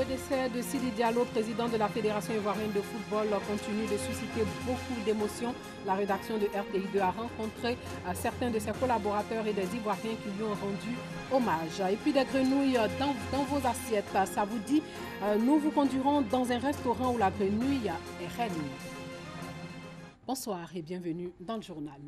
décès de Sidi Diallo, président de la Fédération ivoirienne de football, continue de susciter beaucoup d'émotions. La rédaction de RTI2 a rencontré certains de ses collaborateurs et des Ivoiriens qui lui ont rendu hommage. Et puis des grenouilles dans vos assiettes, ça vous dit? Nous vous conduirons dans un restaurant où la grenouille est reine. Bonsoir et bienvenue dans le journal.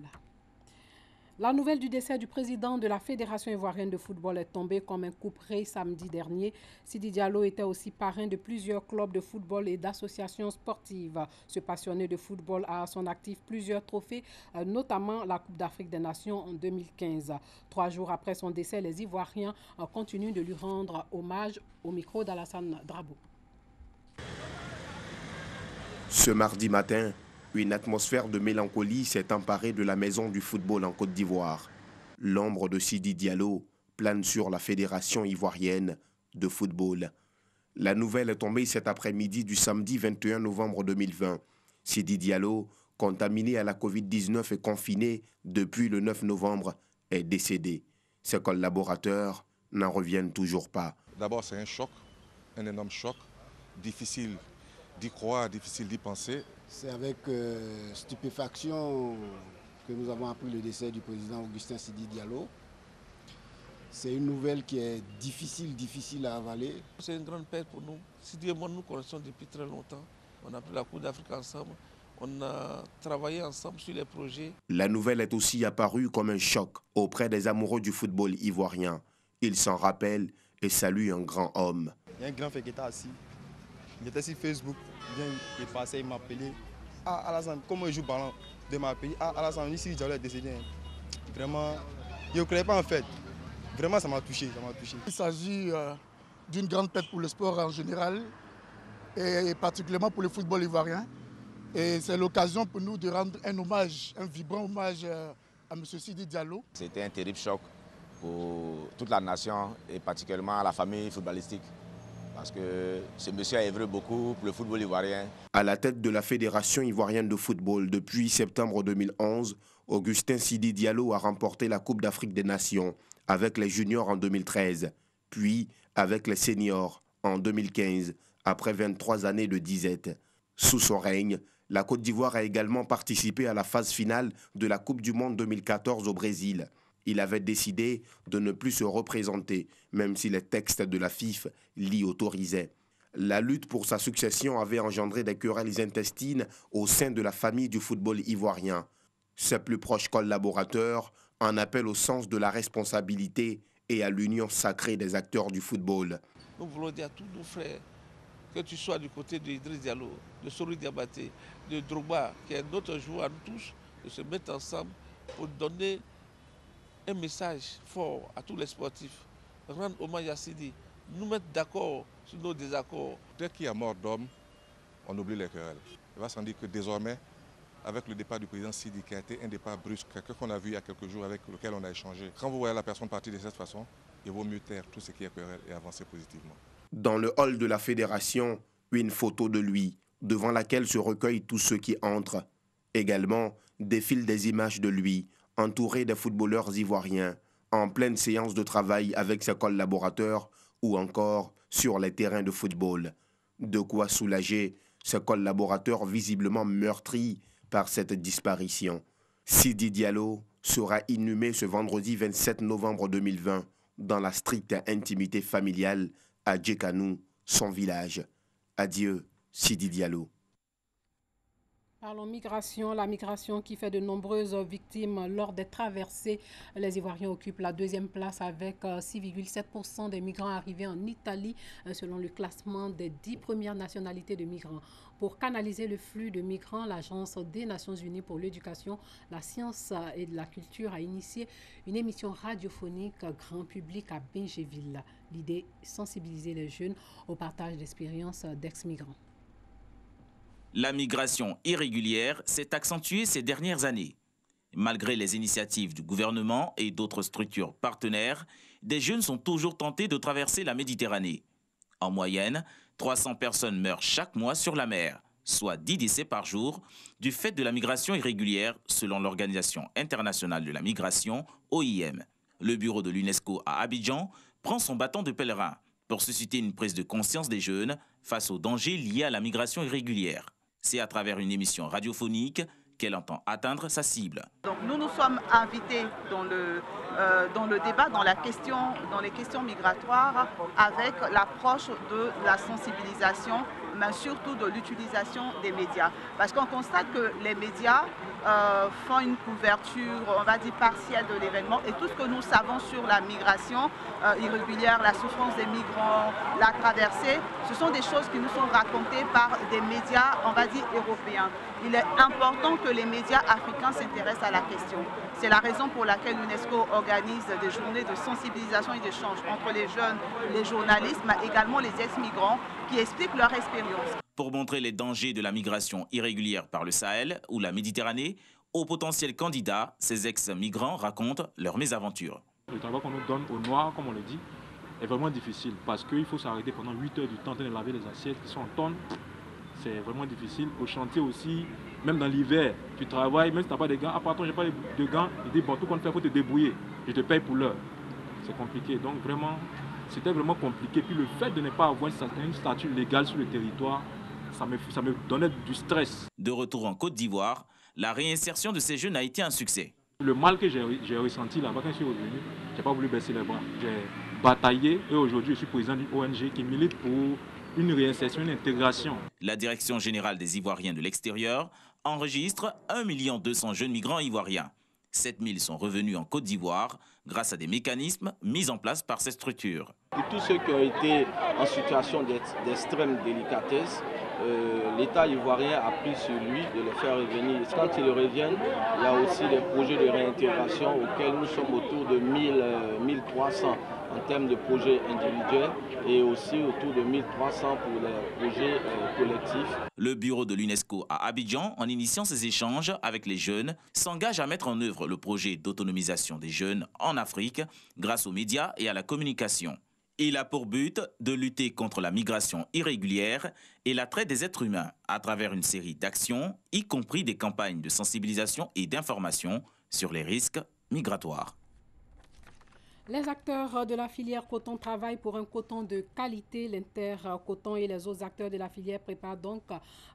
La nouvelle du décès du président de la Fédération ivoirienne de football est tombée comme un couperet samedi dernier. Sidi Diallo était aussi parrain de plusieurs clubs de football et d'associations sportives. Ce passionné de football a à son actif plusieurs trophées, notamment la Coupe d'Afrique des Nations en 2015. 3 jours après son décès, les Ivoiriens continuent de lui rendre hommage au micro d'Alassane Drabo. Ce mardi matin, une atmosphère de mélancolie s'est emparée de la maison du football en Côte d'Ivoire. L'ombre de Sidi Diallo plane sur la Fédération ivoirienne de football. La nouvelle est tombée cet après-midi du samedi 21 novembre 2020. Sidi Diallo, contaminé à la Covid-19 et confiné depuis le 9 novembre, est décédé. Ses collaborateurs n'en reviennent toujours pas. D'abord, c'est un choc, un énorme choc, difficile d'y croire, difficile d'y penser. C'est avec stupéfaction que nous avons appris le décès du président Augustin Sidi Diallo. C'est une nouvelle qui est difficile à avaler. C'est une grande perte pour nous. Sidi et moi, nous connaissons depuis très longtemps. On a pris la Coupe d'Afrique ensemble. On a travaillé ensemble sur les projets. La nouvelle est aussi apparue comme un choc auprès des amoureux du football ivoirien. Ils s'en rappellent et saluent un grand homme. Il y a un grand frère qui était assis. Il était sur Facebook. Il est passé, il m'a appelé. Ah, Alassane, comment il joue ballon? De m'appeler. Ah, Alassane, ici, Diallo est décédé. Vraiment, je ne croyais pas en fait. Vraiment, ça m'a touché. Il s'agit d'une grande perte pour le sport en général et particulièrement pour le football ivoirien. Et c'est l'occasion pour nous de rendre un hommage, un vibrant hommage à M. Sidi Diallo. C'était un terrible choc pour toute la nation et particulièrement à la famille footballistique. Parce que ce monsieur a œuvré beaucoup pour le football ivoirien. À la tête de la Fédération ivoirienne de football depuis septembre 2011, Augustin Sidi Diallo a remporté la Coupe d'Afrique des Nations avec les juniors en 2013, puis avec les seniors en 2015, après 23 années de disette. Sous son règne, la Côte d'Ivoire a également participé à la phase finale de la Coupe du Monde 2014 au Brésil. Il avait décidé de ne plus se représenter, même si les textes de la FIFA l'y autorisaient. La lutte pour sa succession avait engendré des querelles intestines au sein de la famille du football ivoirien. Ses plus proches collaborateurs en appellent au sens de la responsabilité et à l'union sacrée des acteurs du football. Nous voulons dire à tous nos frères, que tu sois du côté d'Idriss Diallo, de Sori Diabaté, de Drogba, qui est notre joueur à nous tous, de se mettre ensemble pour donner un message fort à tous les sportifs. Rendre hommage à Sidi, nous mettre d'accord sur nos désaccords. Dès qu'il y a mort d'homme, on oublie les querelles. Il va sans dire que désormais, avec le départ du président Sidi, qui a été un départ brusque, quelqu'un qu'on a vu il y a quelques jours, avec lequel on a échangé, quand vous voyez la personne partir de cette façon, il vaut mieux taire tout ce qui est querelle et avancer positivement. Dans le hall de la Fédération, une photo de lui, devant laquelle se recueillent tous ceux qui entrent. Également, défilent des images de lui, entouré des footballeurs ivoiriens, en pleine séance de travail avec ses collaborateurs ou encore sur les terrains de football. De quoi soulager ses collaborateurs visiblement meurtris par cette disparition. Sidi Diallo sera inhumé ce vendredi 27 novembre 2020 dans la stricte intimité familiale à Djekanou, son village. Adieu, Sidi Diallo. Parlons migration, la migration qui fait de nombreuses victimes lors des traversées. Les Ivoiriens occupent la 2e place avec 6,7% des migrants arrivés en Italie selon le classement des 10 premières nationalités de migrants. Pour canaliser le flux de migrants, l'Agence des Nations Unies pour l'éducation, la science et la culture a initié une émission radiophonique grand public à Bingéville. L'idée, sensibiliser les jeunes au partage d'expériences d'ex-migrants. La migration irrégulière s'est accentuée ces dernières années. Malgré les initiatives du gouvernement et d'autres structures partenaires, des jeunes sont toujours tentés de traverser la Méditerranée. En moyenne, 300 personnes meurent chaque mois sur la mer, soit 10 décès par jour, du fait de la migration irrégulière, selon l'Organisation internationale de la migration, OIM. Le bureau de l'UNESCO à Abidjan prend son bâton de pèlerin pour susciter une prise de conscience des jeunes face aux dangers liés à la migration irrégulière. C'est à travers une émission radiophonique qu'elle entend atteindre sa cible. Donc nous nous sommes invités dans le débat, dans les questions migratoires, avec l'approche de la sensibilisation, mais surtout de l'utilisation des médias. Parce qu'on constate que les médias font une couverture, on va dire, partielle de l'événement, et tout ce que nous savons sur la migration irrégulière, la souffrance des migrants, la traversée, ce sont des choses qui nous sont racontées par des médias, on va dire, européens. Il est important que les médias africains s'intéressent à la question. C'est la raison pour laquelle l'UNESCO organise des journées de sensibilisation et d'échange entre les jeunes, les journalistes, mais également les ex-migrants qui expliquent leur expérience. Pour montrer les dangers de la migration irrégulière par le Sahel ou la Méditerranée, aux potentiels candidats, ces ex-migrants racontent leurs mésaventures. Le travail qu'on nous donne au noir, comme on le dit, est vraiment difficile parce qu'il faut s'arrêter pendant 8 heures du temps en train de laver les assiettes qui sont en tonnes. C'est vraiment difficile. Au chantier aussi, même dans l'hiver, tu travailles, même si tu n'as pas de gants. Apparemment, je n'ai pas de gants. Il dit, bon, tout compte fait, il faut te débrouiller. Je te paye pour l'heure. C'est compliqué. Donc vraiment, c'était vraiment compliqué. Puis le fait de ne pas avoir une statue légale sur le territoire, ça me donnait du stress. De retour en Côte d'Ivoire, la réinsertion de ces jeunes a été un succès. Le mal que j'ai ressenti là-bas quand je suis revenu, je n'ai pas voulu baisser les bras. J'ai bataillé et aujourd'hui, je suis président d'une ONG qui milite pour une réinsertion, une intégration. La Direction générale des Ivoiriens de l'extérieur enregistre 1 200 000 jeunes migrants ivoiriens. 7 000 sont revenus en Côte d'Ivoire grâce à des mécanismes mis en place par cette structure. Pour tous ceux qui ont été en situation d'extrême délicatesse, l'État ivoirien a pris sur lui de les faire revenir. Quand ils reviennent, il y a aussi des projets de réintégration auxquels nous sommes autour de 1300 en termes de projets individuels et aussi autour de 1300 pour les projets collectifs. Le bureau de l'UNESCO à Abidjan, en initiant ces échanges avec les jeunes, s'engage à mettre en œuvre le projet d'autonomisation des jeunes en Afrique grâce aux médias et à la communication. Il a pour but de lutter contre la migration irrégulière et la traite des êtres humains à travers une série d'actions, y compris des campagnes de sensibilisation et d'information sur les risques migratoires. Les acteurs de la filière coton travaillent pour un coton de qualité. L'Intercoton et les autres acteurs de la filière préparent donc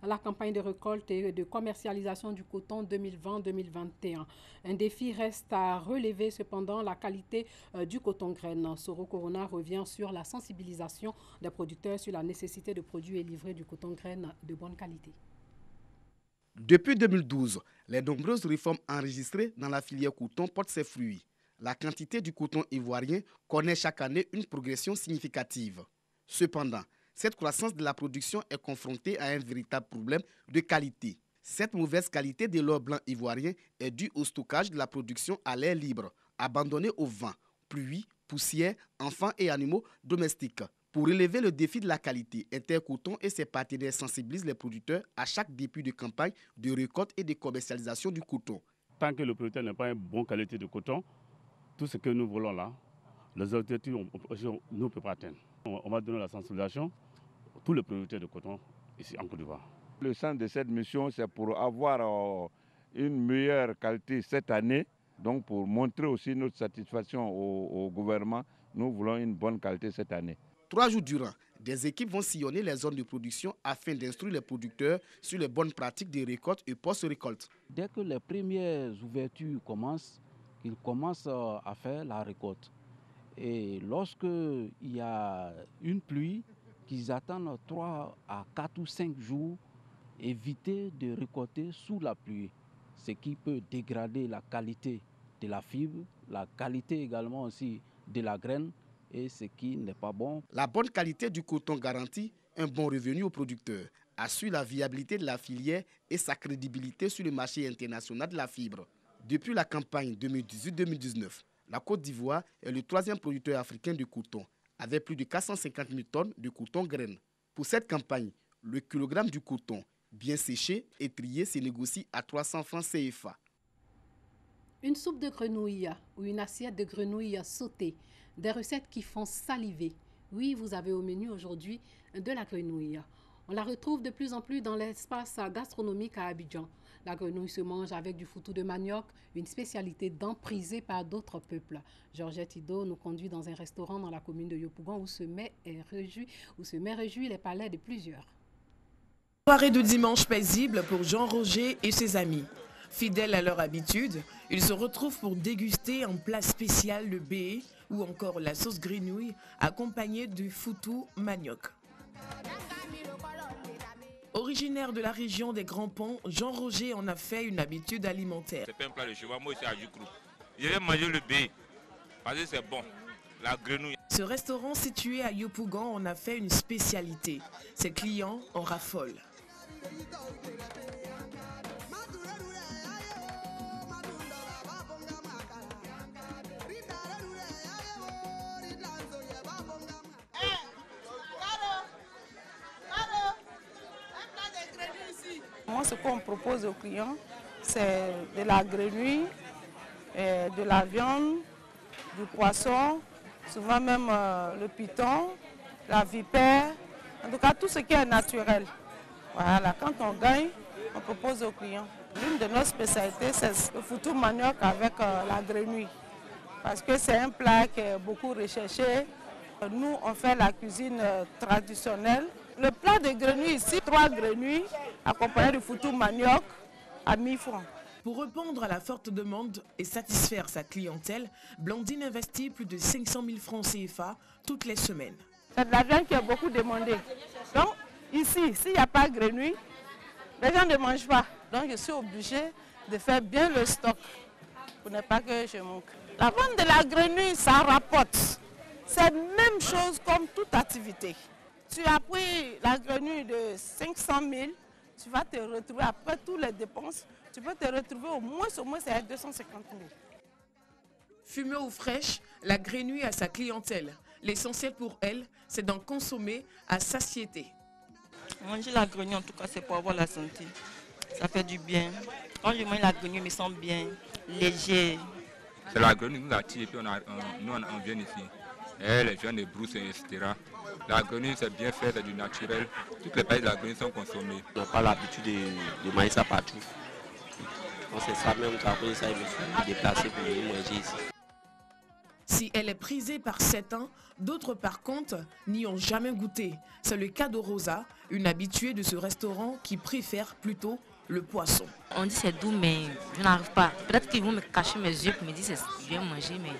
la campagne de récolte et de commercialisation du coton 2020-2021. Un défi reste à relever cependant, la qualité du coton graine. Soro Corona revient sur la sensibilisation des producteurs sur la nécessité de produire et livrer du coton graine de bonne qualité. Depuis 2012, les nombreuses réformes enregistrées dans la filière coton portent ses fruits. La quantité du coton ivoirien connaît chaque année une progression significative. Cependant, cette croissance de la production est confrontée à un véritable problème de qualité. Cette mauvaise qualité de l'or blanc ivoirien est due au stockage de la production à l'air libre, abandonné au vent, pluie, poussière, enfants et animaux domestiques. Pour relever le défi de la qualité, Intercoton et ses partenaires sensibilisent les producteurs à chaque début de campagne de récolte et de commercialisation du coton. Tant que le producteur n'a pas une bonne qualité de coton, tout ce que nous voulons là, les objectifs, nous ne pouvons pas atteindre. On va donner la sensibilisation à tous les producteurs de coton ici en Côte d'Ivoire. Le sens de cette mission, c'est pour avoir une meilleure qualité cette année. Donc pour montrer aussi notre satisfaction au gouvernement, nous voulons une bonne qualité cette année. 3 jours durant, des équipes vont sillonner les zones de production afin d'instruire les producteurs sur les bonnes pratiques de récolte et post-récolte. Dès que les premières ouvertures commencent, ils commencent à faire la récolte. Et lorsqu'il y a une pluie, qu'ils attendent 3 à 4 ou 5 jours, éviter de récolter sous la pluie, ce qui peut dégrader la qualité de la fibre, la qualité également aussi de la graine, et ce qui n'est pas bon. La bonne qualité du coton garantit un bon revenu aux producteurs, assure la viabilité de la filière et sa crédibilité sur le marché international de la fibre. Depuis la campagne 2018-2019, la Côte d'Ivoire est le 3e producteur africain de coton, avec plus de 450 000 tonnes de coton graine. Pour cette campagne, le kilogramme du coton bien séché et trié se négocie à 300 francs CFA. Une soupe de grenouille ou une assiette de grenouille sautée, des recettes qui font saliver. Oui, vous avez au menu aujourd'hui de la grenouille. On la retrouve de plus en plus dans l'espace gastronomique à Abidjan. La grenouille se mange avec du foutou de manioc, une spécialité d'emprisée par d'autres peuples. Georgette Ido nous conduit dans un restaurant dans la commune de Yopougon où se met réjouit les palais de plusieurs. Soirée de dimanche paisible pour Jean-Roger et ses amis. Fidèles à leur habitude, ils se retrouvent pour déguster un plat spécial, le bé ou encore la sauce grenouille accompagnée du foutou manioc. Originaire de la région des Grands Ponts, Jean-Roger en a fait une habitude alimentaire. C'est pas un plat de cheval, moi aussi à Jukrou. Je vais manger le bé parce que c'est bon, la grenouille. Ce restaurant situé à Yopougon en a fait une spécialité. Ses clients en raffolent. Moi, ce qu'on propose aux clients, c'est de la grenouille, de la viande, du poisson, souvent même le python, la vipère, en tout cas tout ce qui est naturel. Voilà, quand on gagne, on propose aux clients. L'une de nos spécialités, c'est le foutou manioc avec la grenouille, parce que c'est un plat qui est beaucoup recherché. Nous, on fait la cuisine traditionnelle. Le plat de grenouille ici, 3 grenouilles accompagnées de foutou manioc à 1000 francs. Pour répondre à la forte demande et satisfaire sa clientèle, Blandine investit plus de 500 000 francs CFA toutes les semaines. C'est de la viande qui est beaucoup demandée. Donc ici, s'il n'y a pas de grenouille, les gens ne mangent pas. Donc je suis obligée de faire bien le stock pour ne pas que je manque. La vente de la grenouille, ça rapporte. C'est la même chose comme toute activité. Tu as pris la grenouille de 500 000, tu vas te retrouver après toutes les dépenses, tu peux te retrouver au moins c'est 250 000. Fumée ou fraîche, la grenouille a sa clientèle. L'essentiel pour elle, c'est d'en consommer à satiété. Manger la grenouille, en tout cas, c'est pour avoir la santé. Ça fait du bien. Quand je mange la grenouille, je me sens bien, léger. C'est la grenouille qui nous attire et puis nous on vient ici. Et les gens de brousse, etc. La grenouille, c'est bien fait, c'est du naturel. Toutes les pailles de la grenouille sont consommées. On n'a pas l'habitude de manger ça partout. Donc c'est ça même, après ça, il me faut me déplacer pour venir manger ici. Si elle est prisée par certains, d'autres par contre n'y ont jamais goûté. C'est le cas de Rosa, une habituée de ce restaurant qui préfère plutôt le poisson. On dit c'est doux, mais je n'arrive pas. Peut-être qu'ils vont me cacher mes yeux pour me dire que je vais manger, mais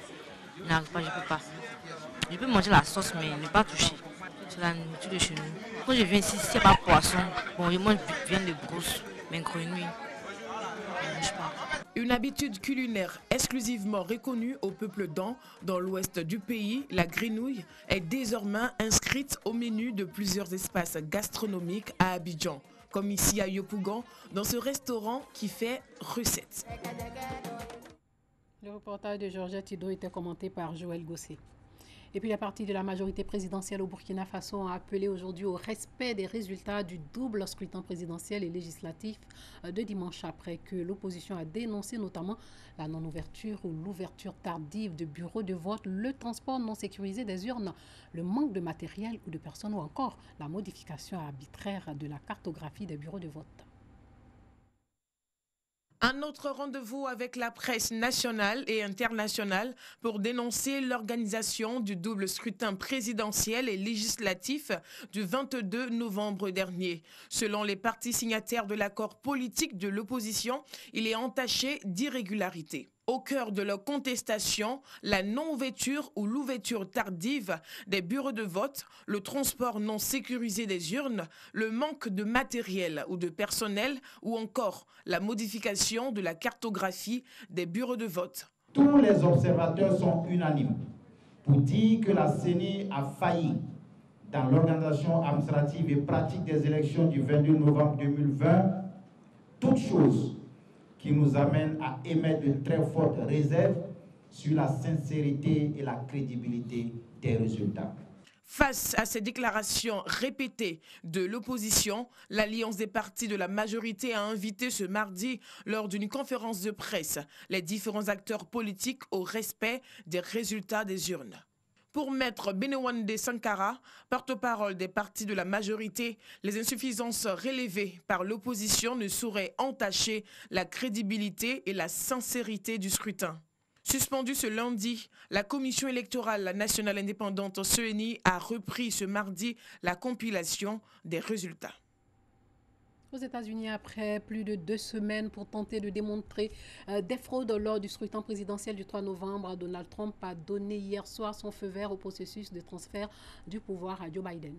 je n'arrive pas, je ne peux pas. Je peux manger la sauce, mais ne pas toucher. C'est la nourriture de chez nous. Quand je viens ici, s'il n'y a pas de poisson, bon, je mange viande de brousse, mais grenouille, je ne mange pas. Une habitude culinaire exclusivement reconnue au peuple d'An, dans l'ouest du pays, la grenouille est désormais inscrite au menu de plusieurs espaces gastronomiques à Abidjan, comme ici à Yopougon, dans ce restaurant qui fait recette. Le reportage de Georgette Ido était commenté par Joël Gossé. Et puis la partie de la majorité présidentielle au Burkina Faso a appelé aujourd'hui au respect des résultats du double scrutin présidentiel et législatif de dimanche, après que l'opposition a dénoncé notamment la non-ouverture ou l'ouverture tardive de bureaux de vote, le transport non sécurisé des urnes, le manque de matériel ou de personnes ou encore la modification arbitraire de la cartographie des bureaux de vote. Un autre rendez-vous avec la presse nationale et internationale pour dénoncer l'organisation du double scrutin présidentiel et législatif du 22 novembre dernier. Selon les partis signataires de l'accord politique de l'opposition, il est entaché d'irrégularités. Au cœur de leur contestation, la non-ouverture ou l'ouverture tardive des bureaux de vote, le transport non sécurisé des urnes, le manque de matériel ou de personnel ou encore la modification de la cartographie des bureaux de vote. Tous les observateurs sont unanimes pour dire que la CENI a failli dans l'organisation administrative et pratique des élections du 22 novembre 2020, toute chose qui nous amène à émettre de très fortes réserves sur la sincérité et la crédibilité des résultats. Face à ces déclarations répétées de l'opposition, l'Alliance des partis de la majorité a invité ce mardi, lors d'une conférence de presse, les différents acteurs politiques au respect des résultats des urnes. Pour Maître Benewande Sankara, porte-parole des partis de la majorité, les insuffisances relevées par l'opposition ne sauraient entacher la crédibilité et la sincérité du scrutin. Suspendue ce lundi, la Commission électorale nationale indépendante CENI a repris ce mardi la compilation des résultats. Aux États-Unis, après plus de 2 semaines pour tenter de démontrer des fraudes lors du scrutin présidentiel du 3 novembre, Donald Trump a donné hier soir son feu vert au processus de transfert du pouvoir à Joe Biden.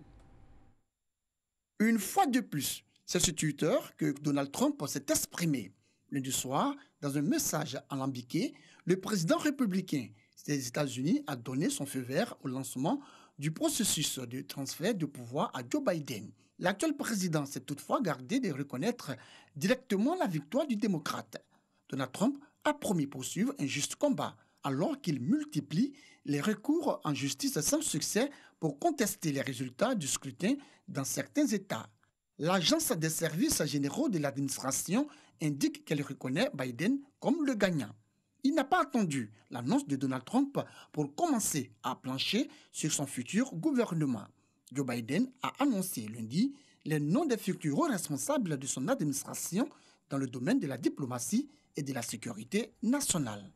Une fois de plus, c'est sur Twitter que Donald Trump s'est exprimé. Lundi soir, dans un message alambiqué, le président républicain des États-Unis a donné son feu vert au lancement du processus de transfert de pouvoir à Joe Biden. L'actuel président s'est toutefois gardé de reconnaître directement la victoire du démocrate. Donald Trump a promis poursuivre un juste combat alors qu'il multiplie les recours en justice sans succès pour contester les résultats du scrutin dans certains États. L'Agence des services généraux de l'administration indique qu'elle reconnaît Biden comme le gagnant. Il n'a pas attendu l'annonce de Donald Trump pour commencer à plancher sur son futur gouvernement. Joe Biden a annoncé lundi les noms des futurs responsables de son administration dans le domaine de la diplomatie et de la sécurité nationale.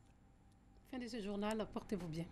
Fin de ce journal, portez-vous bien.